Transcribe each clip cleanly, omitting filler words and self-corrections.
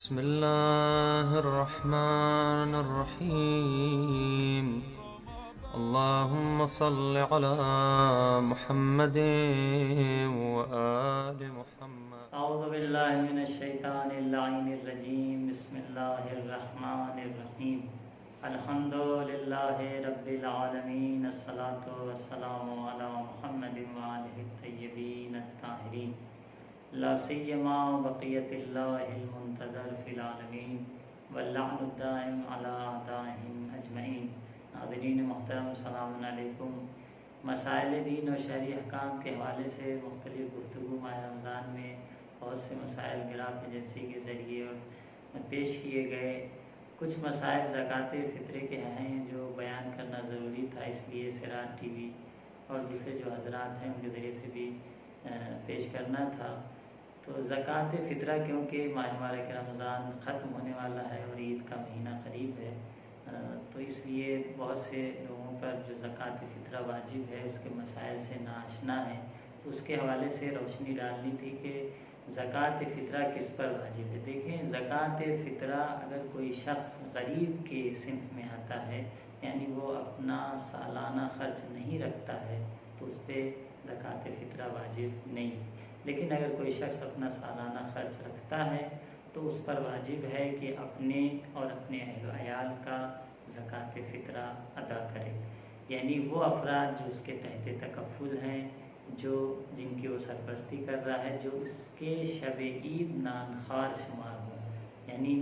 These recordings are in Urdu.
بسم الله الرحمن الرحيم. اللهم صل على محمد وآل محمد. اعوذ باللہ من الشیطان اللعین الرجیم. بسم اللہ الرحمن الرحیم. الحمد للہ رب العالمین. الصلاۃ والسلام علی محمد وآلہ الطیبین الطاہرین. لا سیما بقیت اللہ المنتظر فی العالمین واللعن الدائم علی اعدائہم اجمعین. ناظرین محترم، السلام علیکم. مسائل دین و شرعی احکام کے حوالے سے مختلف گفتگو ماہ رمضان میں بہت سے مسائل گراف ایجنسی کے ذریعے اور پیش کیے گئے. کچھ مسائل زکوٰۃ فطرے کے ہیں جو بیان کرنا ضروری تھا، اس لیے سراج ٹی وی اور دوسرے جو حضرات ہیں ان کے ذریعے سے بھی پیش کرنا تھا. تو زکوٰۃ فطرہ کیونکہ ماہ مبارک رمضان ختم ہونے والا ہے اور عید کا مہینہ قریب ہے، تو اس لیے بہت سے لوگوں پر جو زکوٰۃ فطرہ واجب ہے اس کے مسائل سے ناآشنا ہیں. تو اس کے حوالے سے روشنی ڈالنی تھی کہ زکوٰۃ فطرہ کس پر واجب ہے. دیکھیں، زکوٰۃ فطرہ اگر کوئی شخص غریب کے صنف میں آتا ہے، یعنی وہ اپنا سالانہ خرچ نہیں رکھتا ہے، تو اس پہ زکوٰۃ فطرہ واجب نہیں. لیکن اگر کوئی شخص اپنا سالانہ خرچ رکھتا ہے تو اس پر واجب ہے کہ اپنے اور اپنے اہل و عیال کا زکوٰۃ فطرہ ادا کرے. یعنی وہ افراد جو اس کے تحت تکفل ہیں، جن کی وہ سرپرستی کر رہا ہے، جو اس کے شب عید نان خوار شمار ہوں، یعنی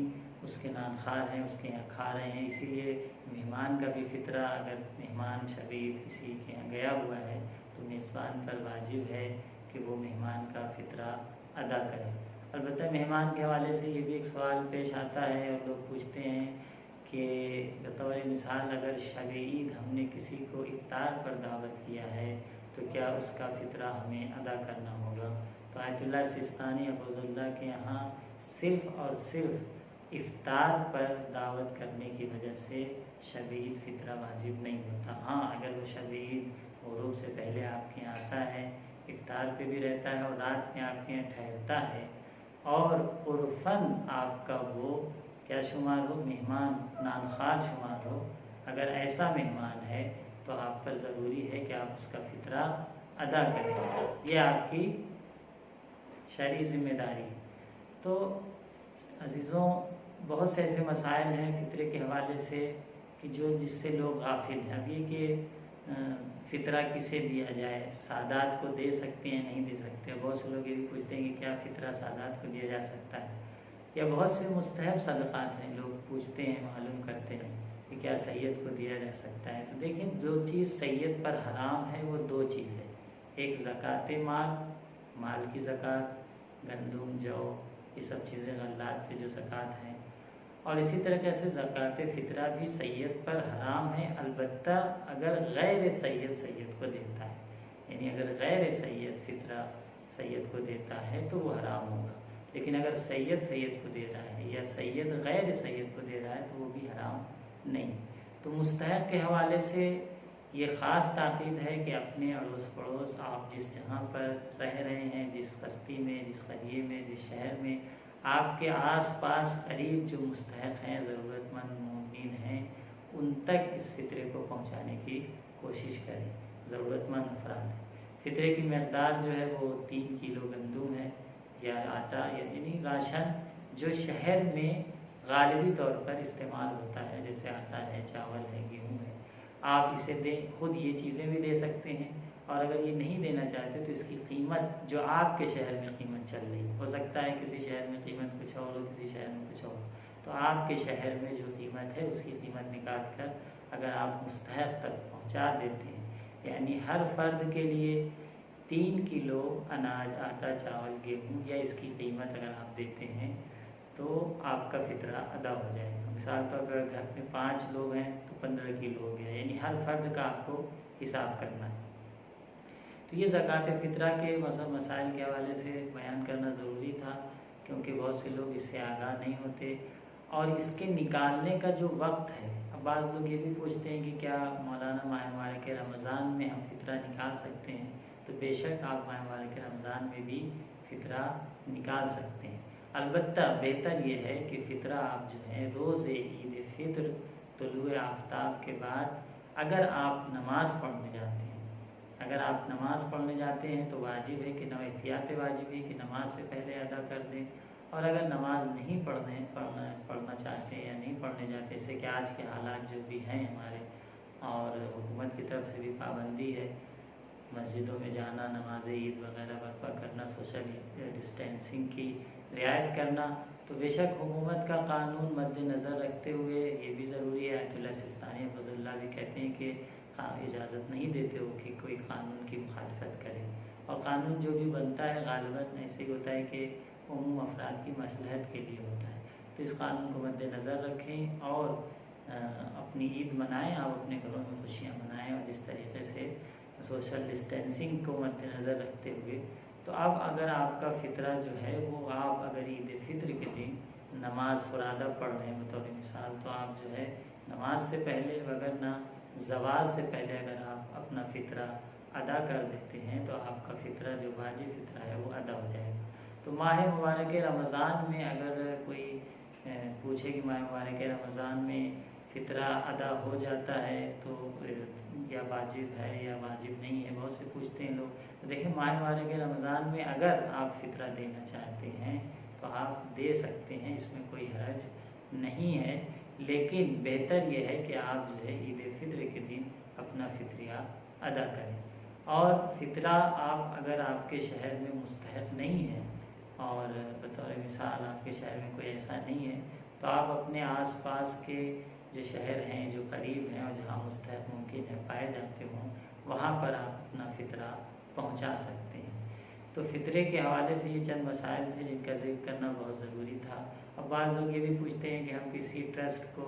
اس کے نان خوار ہیں، اس کے یہاں کھا رہے ہیں. اسی لیے مہمان کا بھی فطرہ، اگر مہمان شب عید کسی کے یہاں گیا ہوا ہے تو میزبان پر واجب ہے کہ وہ مہمان کا فطرہ ادا کرے. البتہ مہمان کے حوالے سے یہ بھی ایک سوال پیش آتا ہے اور لوگ پوچھتے ہیں کہ بطور مثال اگر شب عید ہم نے کسی کو افطار پر دعوت کیا ہے تو کیا اس کا فطرہ ہمیں ادا کرنا ہوگا؟ تو آیت اللہ سستانی حفظ اللہ کے یہاں صرف اور صرف افطار پر دعوت کرنے کی وجہ سے شب عید فطرہ واجب نہیں ہوتا. ہاں، اگر وہ شب عید غروب سے پہلے آپ کے یہاں آتا ہے، افطار پہ بھی رہتا ہے اور رات میں آپ کے یہاں ٹھہرتا ہے اور عرفاً آپ کا وہ کیا شمار ہو، مہمان نانخوار شمار ہو، اگر ایسا مہمان ہے تو آپ پر ضروری ہے کہ آپ اس کا فطرہ ادا کریں. یہ آپ کی شرعی ذمہ داری. تو عزیزوں، بہت سے ایسے مسائل ہیں فطرے کے حوالے سے کہ جس سے لوگ غافل ہیں. اب یہ کہ فطرہ کسے دیا جائے، سادات کو دے سکتے ہیں نہیں دے سکتے. بہت سے لوگ یہ بھی پوچھتے ہیں کہ کیا فطرہ سادات کو دیا جا سکتا ہے، یا بہت سے مستحب صدقات ہیں، لوگ پوچھتے ہیں، معلوم کرتے ہیں کہ کیا سید کو دیا جا سکتا ہے. تو دیکھیں، جو چیز سید پر حرام ہے وہ دو چیزیں، ایک زکوٰۃ مال کی زکوٰۃ، گندم، جو، یہ سب چیزیں غلات پہ جو زکوٰۃ ہیں، اور اسی طرح سے زکوٰۃ فطرہ بھی سید پر حرام ہے. البتہ اگر غیر سید کو دیتا ہے، یعنی اگر غیر سید فطرہ سید کو دیتا ہے تو وہ حرام ہوگا. لیکن اگر سید کو دے رہا ہے یا سید غیر سید کو دے رہا ہے تو وہ بھی حرام نہیں. تو مستحق کے حوالے سے یہ خاص تاکید ہے کہ اپنے اڑوس پڑوس، آپ جس جہاں پر رہ رہے ہیں، جس بستی میں، جس قریے میں، جس شہر میں، آپ کے آس پاس قریب جو مستحق ہیں، ضرورت مند مومنین ہیں، ان تک اس فطرے کو پہنچانے کی کوشش کریں. ضرورت مند افراد ہیں. فطرے کی مقدار جو ہے وہ 3 کلو گندم ہے یا آٹا، یعنی راشن جو شہر میں غالبی طور پر استعمال ہوتا ہے، جیسے آٹا ہے، چاول ہے، گیہوں ہے. آپ اسے دیں. خود یہ چیزیں بھی دے سکتے ہیں، اور اگر یہ نہیں دینا چاہتے تو اس کی قیمت جو آپ کے شہر میں قیمت چل رہی ہو سکتا ہے کسی شہر میں قیمت کچھ اور ہو، کسی شہر میں کچھ اور، تو آپ کے شہر میں جو قیمت ہے اس کی قیمت نکال کر اگر آپ مستحق تک پہنچا دیتے ہیں، یعنی ہر فرد کے لیے 3 کلو اناج، آٹا، چاول، گیہوں، یا اس کی قیمت اگر آپ دیتے ہیں تو آپ کا فطرہ ادا ہو جائے گا. مثال طور پر گھر میں 5 لوگ ہیں تو 15 کلو ہو گیا، یعنی ہر فرد کا آپ کو حساب کرنا ہے. تو یہ زکوٰۃ فطرہ کے مسائل کے حوالے سے بیان کرنا ضروری تھا، کیونکہ بہت سے لوگ اس سے آگاہ نہیں ہوتے. اور اس کے نکالنے کا جو وقت ہے، اب بعض لوگ یہ بھی پوچھتے ہیں کہ کیا مولانا ماہ مبارک رمضان میں ہم فطرہ نکال سکتے ہیں؟ تو بے شک آپ ماہ مبارک رمضان میں بھی فطرہ نکال سکتے ہیں. البتہ بہتر یہ ہے کہ فطرہ آپ جو ہے روز عید فطر طلوع آفتاب کے بعد اگر آپ نماز پڑھنے جاتے ہیں، اگر آپ نماز پڑھنے جاتے ہیں تو واجب ہے کہ احتیاط واجب ہے کہ نماز سے پہلے ادا کر دیں، اور اگر نماز نہیں پڑھنا چاہتے ہیں یا نہیں پڑھنے جاتے، جیسے کہ آج کے حالات جو بھی ہیں ہمارے، اور حکومت کی طرف سے بھی پابندی ہے مسجدوں میں جانا، نماز عید وغیرہ برپا کرنا، سوشل ڈسٹینسنگ کی رعایت کرنا، تو بے شک حکومت کا قانون مد نظر رکھتے ہوئے یہ بھی ضروری ہے۔ آیت اللہ سستانی فضل اللہ بھی کہتے ہیں کہ اجازت نہیں دیتے ہو کہ کوئی قانون کی مخالفت کرے، اور قانون جو بھی بنتا ہے غالباً ایسے ہی ہوتا ہے کہ عموم افراد کی مصلحت کے لیے ہوتا ہے، تو اس قانون کو مد نظر رکھیں اور اپنی عید منائیں، آپ اپنے گھروں میں خوشیاں منائیں، اور جس طریقے سے سوشل ڈسٹینسنگ کو مد نظر رکھتے ہوئے، تو اب اگر آپ کا فطرہ جو ہے وہ آپ اگر عید فطر کے دن نماز فرادہ پڑھ رہے ہیں بطور مثال، تو آپ جو ہے نماز سے پہلے وگرنہ زوال سے پہلے اگر آپ اپنا فطرہ ادا کر دیتے ہیں تو آپ کا فطرہ جو واجب فطرہ ہے وہ ادا ہو جائے گا۔ تو ماہ مبارک رمضان میں اگر کوئی پوچھے کہ ماہ مبارک رمضان میں فطرہ ادا ہو جاتا ہے تو یا واجب ہے یا واجب نہیں ہے، بہت سے پوچھتے ہیں لوگ، تو دیکھیں ماہ مبارک رمضان میں اگر آپ فطرہ دینا چاہتے ہیں تو آپ دے سکتے ہیں، اس میں کوئی حرج نہیں ہے، لیکن بہتر یہ ہے کہ آپ جو ہے عید فطر کے دن اپنا فطریہ ادا کریں، اور فطرہ آپ اگر آپ کے شہر میں مستحق نہیں ہے، اور بطور مثال آپ کے شہر میں کوئی ایسا نہیں ہے، تو آپ اپنے آس پاس کے جو شہر ہیں جو قریب ہیں اور جہاں مستحق ممکن ہے پائے جاتے ہوں، وہاں پر آپ اپنا فطرہ پہنچا سکتے ہیں۔ تو فطرے کے حوالے سے یہ چند مسائل تھے جن کا ذکر کرنا بہت ضروری تھا۔ اب بعض لوگ یہ بھی پوچھتے ہیں کہ ہم کسی ٹرسٹ کو،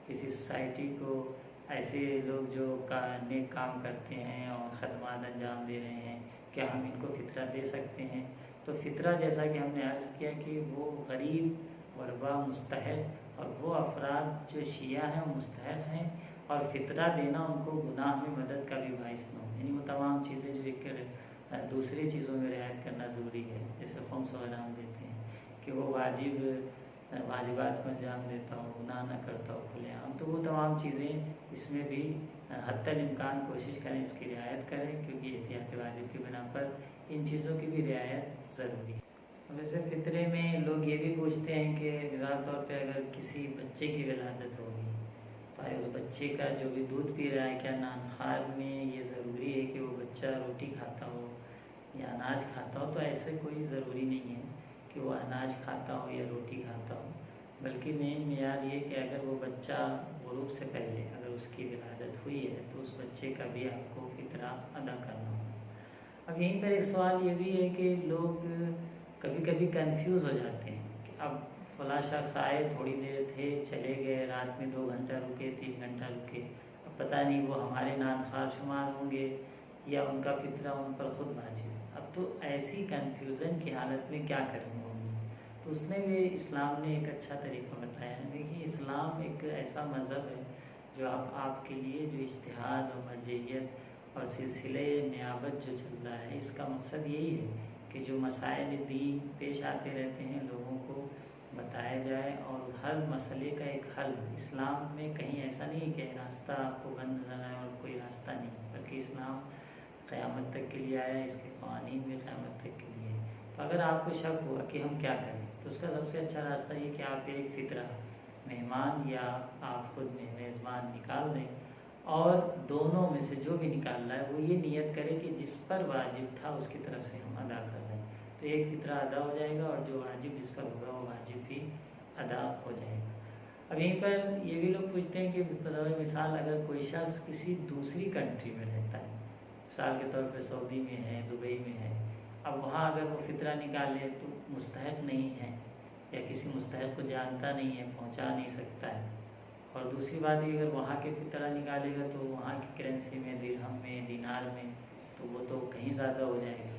کسی سوسائٹی کو، ایسے لوگ جو نیک کام کرتے ہیں اور خدمات انجام دے رہے ہیں، کیا ہم ان کو فطرہ دے سکتے ہیں؟ تو فطرہ جیسا کہ ہم نے عرض کیا کہ وہ غریب غربا مستحق اور وہ افراد جو شیعہ ہیں مستحق ہیں، اور فطرہ دینا ان کو گناہ میں مدد کا بھی باعث نہ ہو، یعنی وہ تمام چیزیں جو ایک دوسری چیزوں میں رعایت کرنا ضروری ہے، جیسے خمس وغیرہ ہم دیتے ہیں کہ وہ واجبات کو انجام دیتا ہو، گناہ نہ کرتا ہو کھلے عام، تو وہ تمام چیزیں اس میں بھی حتی الامکان کوشش کریں اس کی رعایت کریں، کیونکہ احتیاط واجب کی بنا پر ان چیزوں کی بھی رعایت ضروری ہے۔ ویسے فطرے میں لوگ یہ بھی پوچھتے ہیں کہ مثال طور پہ اگر کسی بچے کی ولادت ہوگی تو اس بچے کا جو بھی دودھ پی رہا ہے کیا نانخوار میں یہ ضروری ہے کہ وہ بچہ روٹی کھاتا ہو یا اناج کھاتا ہو؟ تو ایسے کوئی ضروری نہیں ہے کہ وہ اناج کھاتا ہو یا روٹی کھاتا ہو، بلکہ مین معیار یہ کہ اگر وہ بچہ غروب سے پہلے اگر اس کی ولادت ہوئی ہے تو اس بچے کا بھی آپ کو فطرہ ادا کرنا ہوگا۔ اب یہیں پر ایک سوال یہ بھی ہے کہ لوگ کبھی کبھی کنفیوز ہو جاتے ہیں کہ اب فلاں شخص آئے، تھوڑی دیر تھے، چلے گئے، رات میں 2 گھنٹہ رکے، 3 گھنٹہ رکے، اب پتہ نہیں وہ ہمارے نانخوار شمار ہوں گے یا ان کا فطرہ ان پر خود واجب ہے۔ اب تو ایسی کنفیوژن کی حالت میں کیا کریں گے؟ تو اس نے بھی اسلام نے ایک اچھا طریقہ بتایا ہے۔ دیکھیے اسلام ایک ایسا مذہب ہے جو آپ کے لیے جو اجتہاد اور مرجعیت اور سلسلے نیابت جو چل رہا ہے، اس کا مقصد یہی ہے کہ جو مسائل دین پیش آتے رہتے ہیں لوگوں کو بتایا جائے اور ہر مسئلے کا ایک حل۔ اسلام میں کہیں ایسا نہیں کہ راستہ آپ کو بند نظر آئے اور کوئی راستہ نہیں، بلکہ اسلام قیامت تک کے لیے آیا، اس کے قوانین بھی قیامت تک کے لیے۔ تو اگر آپ کو شک ہوا کہ ہم کیا کریں تو اس کا سب سے اچھا راستہ یہ کہ آپ ایک فطرہ مہمان یا آپ خود میں میزبان نکال دیں، اور دونوں میں سے جو بھی نکال رہا ہے وہ یہ نیت کرے کہ جس پر واجب تھا اس کی طرف سے ہم ادا کر رہے ہیں، تو ایک فطرہ ادا ہو جائے گا اور جو واجب جس پر ہوگا وہ واجب بھی ادا ہو جائے گا۔ اب یہیں پر یہ بھی لوگ پوچھتے ہیں کہ بطور مثال اگر کوئی شخص کسی دوسری کنٹری میں رہتا ہے، مثال کے طور پہ سعودی میں ہے، دبئی میں ہے، اب وہاں اگر وہ فطرہ نکالے تو مستحق نہیں ہے یا کسی مستحق کو جانتا نہیں ہے، پہنچا نہیں سکتا ہے، اور دوسری بات یہ اگر وہاں کے فطرہ نکالے گا تو وہاں کی کرنسی میں، درہم میں، دینار میں، تو وہ تو کہیں زیادہ ہو جائے گا،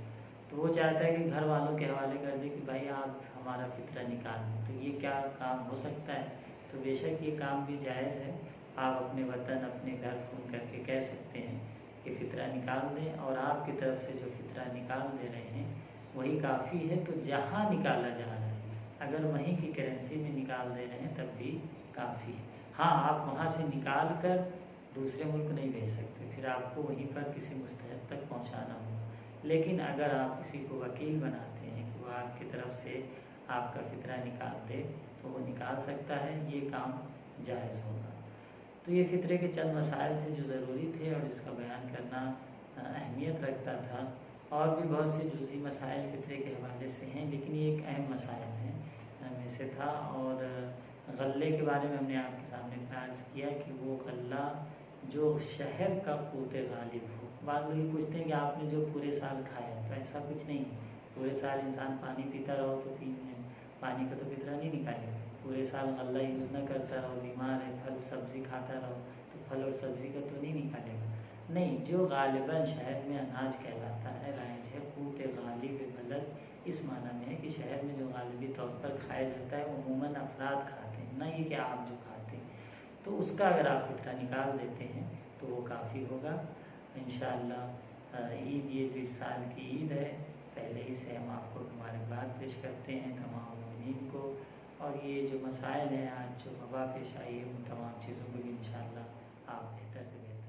تو وہ چاہتا ہے کہ گھر والوں کے حوالے کر دے کہ بھائی آپ ہمارا فطرہ نکال دیں، تو یہ کیا کام ہو سکتا ہے؟ تو بے شک یہ کام بھی جائز ہے، آپ اپنے وطن اپنے گھر فون کر کے کہہ سکتے ہیں کہ فطرہ نکال دیں، اور آپ کی طرف سے جو فطرہ نکال دے رہے ہیں وہی کافی ہے۔ تو جہاں نکالا جا رہا ہے اگر وہیں کی کرنسی میں نکال دے رہے ہیں تب بھی کافی ہے۔ ہاں آپ وہاں سے نکال کر دوسرے ملک نہیں بھیج سکتے، پھر آپ کو وہیں پر کسی مستحق تک پہنچانا ہوگا۔ لیکن اگر آپ کسی کو وکیل بناتے ہیں کہ وہ آپ کی طرف سے آپ کا فطرہ نکال دے تو وہ نکال سکتا ہے، یہ کام جائز ہوگا۔ تو یہ فطرے کے چند مسائل تھے جو ضروری تھے اور اس کا بیان کرنا اہمیت رکھتا تھا۔ اور بھی بہت سے جزئی مسائل فطرے کے حوالے سے ہیں، لیکن یہ ایک اہم مسائل ہیں میں سے تھا۔ اور غلے کے بارے میں ہم نے آپ کے سامنے عرض کیا کہ وہ غلہ جو شہر کا قوت غالب ہو۔ بعض لوگ یہ پوچھتے ہیں کہ آپ نے جو پورے سال کھایا، تو ایسا کچھ نہیں ہے۔ پورے سال انسان پانی پیتا رہو تو پانی کا تو فطرہ نہیں نکالے گا۔ پورے سال غلہ یوز نہ کرتا رہو، بیمار ہے، پھل سبزی کھاتا رہو تو پھل اور سبزی کا تو نہیں نکالے گا۔ نہیں، جو غالباً شہر میں اناج کہلاتا ہے، رائج ہے، قوت غالب بلد اس معنی میں ہے کہ شہر میں جو غالبی طور پر کھایا جاتا ہے عموماً افراد کھاتے ہیں، نہ یہ کہ آپ جو کھاتے ہیں، تو اس کا اگر آپ فطرہ نکال دیتے ہیں تو وہ کافی ہوگا انشاءاللہ۔ عید، یہ جو اس سال کی عید ہے، پہلے ہی سے ہم آپ کو مبارکباد پیش کرتے ہیں تمام مومنین کو۔ اور یہ جو مسائل ہیں آج جو وبا پیش آئی ہے، ان تمام چیزوں کو بھی انشاءاللہ آپ بہتر سے بہتر